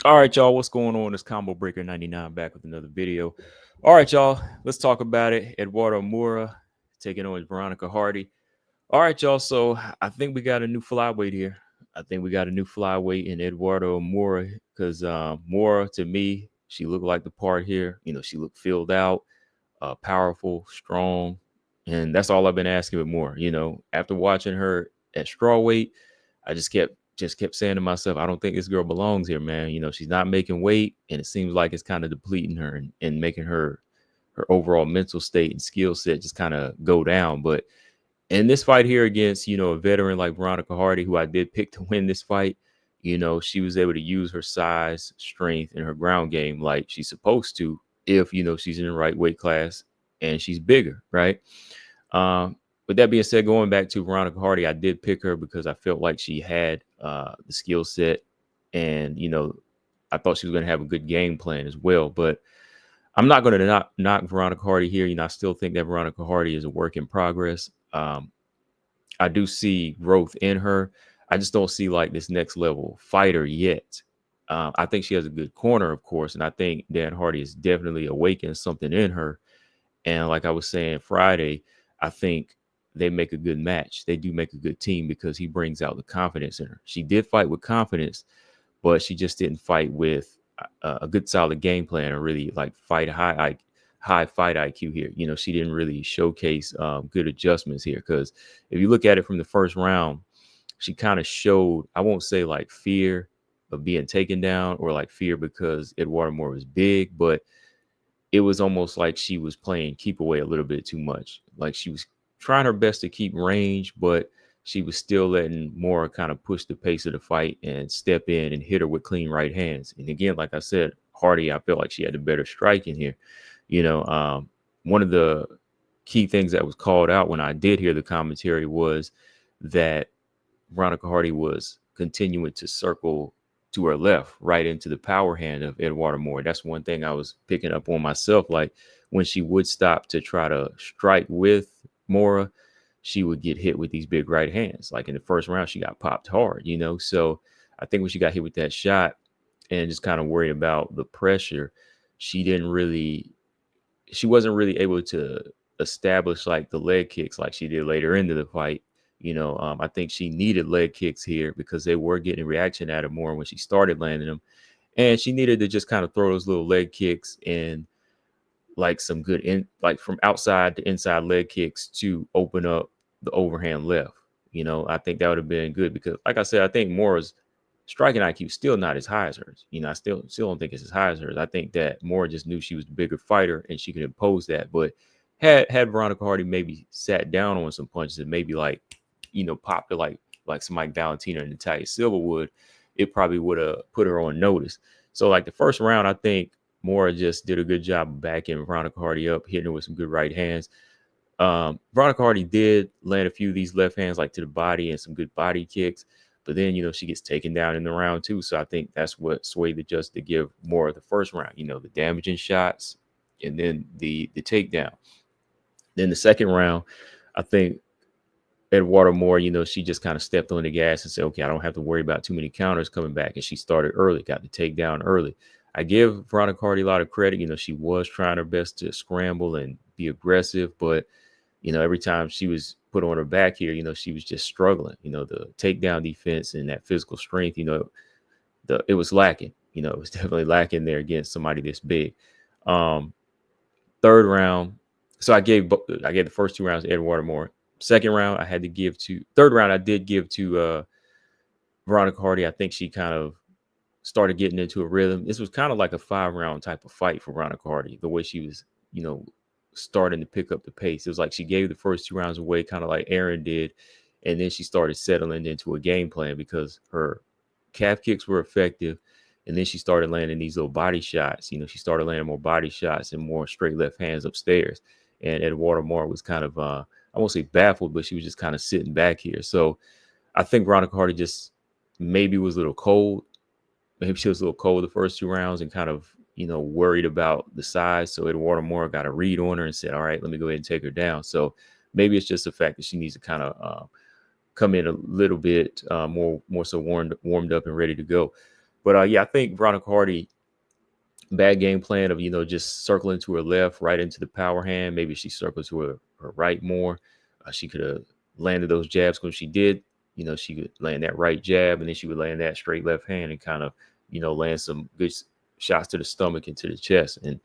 All right, y'all. What's going on? It's Combo Breaker 99 back with another video. All right, y'all. Let's talk about it. Eduarda Moura taking on Veronica Hardy. All right, y'all. So I think we got a new flyweight here. I think we got a new flyweight in Eduarda Moura because Moura, to me, she looked like the part here. She looked filled out, powerful, strong, and that's all I've been asking with Moura. After watching her at strawweight, I just kept saying to myself, I don't think this girl belongs here, man. She's not making weight, and it seems like it's kind of depleting her and making her overall mental state and skill set just kind of go down. But in this fight here against, a veteran like Veronica Hardy, who I did pick to win this fight, she was able to use her size, strength, and her ground game like she's supposed to if, she's in the right weight class and she's bigger, right? With that being said, going back to Veronica Hardy, I did pick her because I felt like she had the skill set, and I thought she was going to have a good game plan as well. But I'm not going to knock Veronica Hardy here. I still think that Veronica Hardy is a work in progress. I do see growth in her. I just don't see like this next level fighter yet. I think she has a good corner, of course, and I think Dan Hardy has definitely awakened something in her. And like I was saying Friday, I think they make a good match. They do make a good team because he brings out the confidence in her. She did fight with confidence, but she just didn't fight with a good solid game plan or really like fight high fight IQ here. She didn't really showcase good adjustments here because if you look at it from the first round, she kind of showed, I won't say like fear of being taken down or like fear because Eduarda Moura was big, but it was almost like she was playing keep away a little bit too much. Like she was trying her best to keep range, but she was still letting Moura kind of push the pace of the fight and step in and hit her with clean right hands. And again, like I said, Hardy, I felt like she had the better strike in here. One of the key things that was called out when I did hear the commentary was that Veronica Hardy was continuing to circle to her left, right into the power hand of Eduarda Moura. That's one thing I was picking up on myself. Like when she would stop to try to strike with Moura, she would get hit with these big right hands. Like in the first round, she got popped hard, So I think when she got hit with that shot and just kind of worried about the pressure, she wasn't really able to establish like the leg kicks like she did later into the fight. I think she needed leg kicks here because they were getting a reaction at her more when she started landing them. And she needed to just kind of throw those little leg kicks and like some good like from outside to inside leg kicks to open up the overhand left. I think that would have been good because, like I said, I think Mora's striking IQ still not as high as hers. I still don't think it's as high as hers. I think that Mora just knew she was the bigger fighter and she could impose that. But had Veronica Hardy maybe sat down on some punches and maybe like, popped her like some Mike Valentina and Natalia Silva would, it probably would have put her on notice. So like the first round, I think Mora just did a good job of backing Veronica Hardy up, hitting her with some good right hands. Veronica Hardy did land a few of these left hands like to the body and some good body kicks. But then, she gets taken down in the round too. So I think that's what swayed the judge to give more of the first round, the damaging shots and then the takedown. Then the second round, I think Eduarda Moura, she just kind of stepped on the gas and said, okay, I don't have to worry about too many counters coming back. And she started early, got the takedown early. I give Veronica Hardy a lot of credit. She was trying her best to scramble and be aggressive, but every time she was put on her back here, she was just struggling. The takedown defense and that physical strength, it was lacking. It was definitely lacking there against somebody this big. Third round, so I gave the first two rounds to Eduarda Moura. Second round, third round, I did give to Veronica Hardy. I think she kind of started getting into a rhythm. This was kind of like a 5-round type of fight for Veronica Hardy, the way she was, starting to pick up the pace. It was like she gave the first 2 rounds away, kind of like Aaron did, and then she started settling into a game plan because her calf kicks were effective, and then she started landing these little body shots. She started landing more body shots and more straight left hands upstairs. And Eduarda Moura was kind of, I won't say baffled, but she was just kind of sitting back here. So I think Veronica Hardy just maybe was a little cold. Maybe she was a little cold the first 2 rounds and kind of, worried about the size. So Eduarda Moura got a read on her and said, all right, let me go ahead and take her down. So maybe it's just the fact that she needs to kind of come in a little bit more so warmed up and ready to go. But yeah, I think Veronica Hardy, bad game plan of, just circling to her left, right into the power hand. Maybe she circled to her right more. She could have landed those jabs when she did. She could land that right jab, and then she would land that straight left hand and kind of, land some good shots to the stomach and to the chest. And,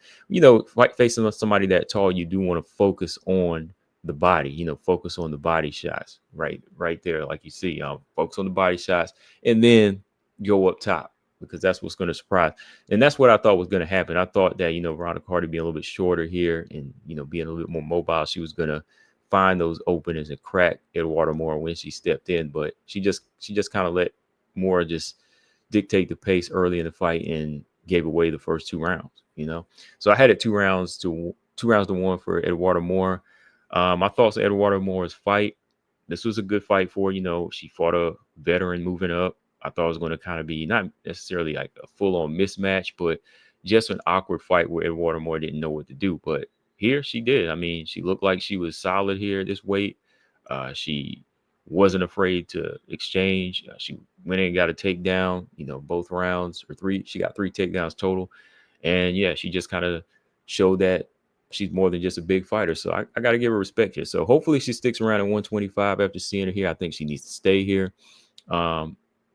facing somebody that tall, you do want to focus on the body, focus on the body shots, right there. Like you see, focus on the body shots and then go up top, because that's what's going to surprise. And that's what I thought was going to happen. I thought that, Veronica Hardy being a little bit shorter here and, being a little bit more mobile, she was going to find those openings and crack Eduarda Moura when she stepped in. But she just kind of let Moura just dictate the pace early in the fight and gave away the first 2 rounds. So I had it 2 rounds to 1 for Eduarda Moura. My thoughts on Eduarda Moura's fight: this was a good fight for her. She fought a veteran moving up. I thought it was going to kind of be not necessarily like a full-on mismatch, but just an awkward fight where Eduarda Moura didn't know what to do. But here she did. I mean, she looked like she was solid here at this weight. She wasn't afraid to exchange. She went in and got a takedown, both rounds, or three. She got 3 takedowns total. And yeah, she just kind of showed that she's more than just a big fighter. So I got to give her respect here. So hopefully she sticks around at 125 after seeing her here. I think she needs to stay here.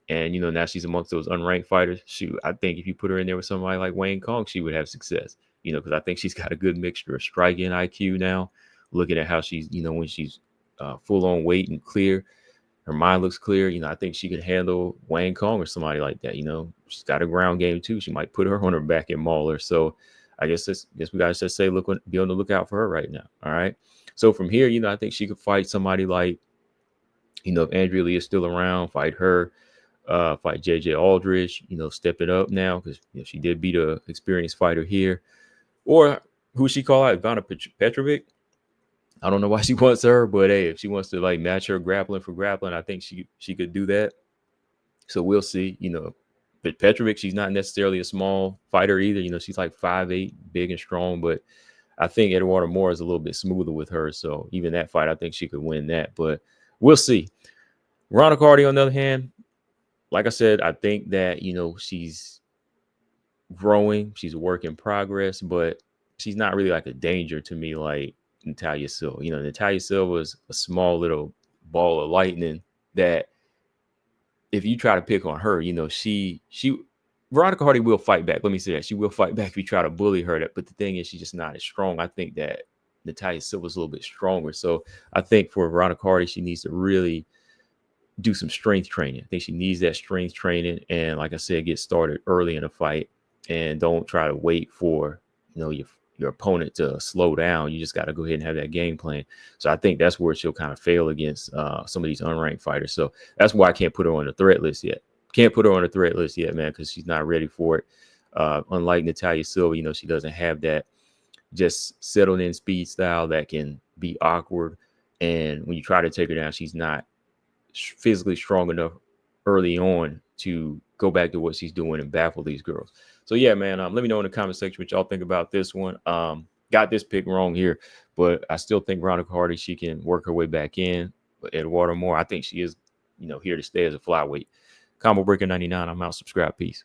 And, now she's amongst those unranked fighters. I think if you put her in there with somebody like Wayne Kong, she would have success, because I think she's got a good mixture of striking IQ now. Looking at how she's, when she's full on weight and clear, her mind looks clear. I think she could handle Wayne Kong or somebody like that. She's got a ground game too. She might put her on her back and maul her. So I guess we got to just say, be on the lookout for her right now. All right. So from here, I think she could fight somebody like, if Andrea Lee is still around, fight her. Fight JJ Aldridge, step it up now, because she did beat a experienced fighter here. Or who she call out, Ivana Petrovic. I don't know why she wants her, but hey, if she wants to like match her grappling for grappling, I think she could do that. So we'll see. But Petrovic, she's not necessarily a small fighter either. She's like 5'8", big and strong, but I think Eduarda Moura is a little bit smoother with her. So even that fight, I think she could win that. But we'll see. Veronica Hardy, on the other hand, like I said, I think that, she's growing. She's a work in progress, but she's not really like a danger to me like Natalia Silva. Natalia Silva was a small little ball of lightning that if you try to pick on her, Veronica Hardy will fight back. Let me say that. She will fight back if you try to bully her. But the thing is, she's just not as strong. I think that Natalia Silva is a little bit stronger. So I think for Veronica Hardy, she needs to really do some strength training. I think she needs that strength training. And like I said, get started early in a fight and don't try to wait for, your opponent to slow down. You just got to go ahead and have that game plan. So I think that's where she'll kind of fail against some of these unranked fighters. So that's why I can't put her on the threat list yet. Can't put her on the threat list yet, man, because she's not ready for it. Unlike Natalia Silva, she doesn't have that just settled in speed style that can be awkward. And when you try to take her down, she's not physically strong enough early on to go back to what she's doing and baffle these girls. So yeah, man, let me know in the comment section what y'all think about this one. Got this pick wrong here, but I still think Veronica Hardy, she can work her way back in. But Eduarda Moura, I think she is, here to stay as a flyweight. Combo Breaker 99. I'm out. Subscribe. Peace.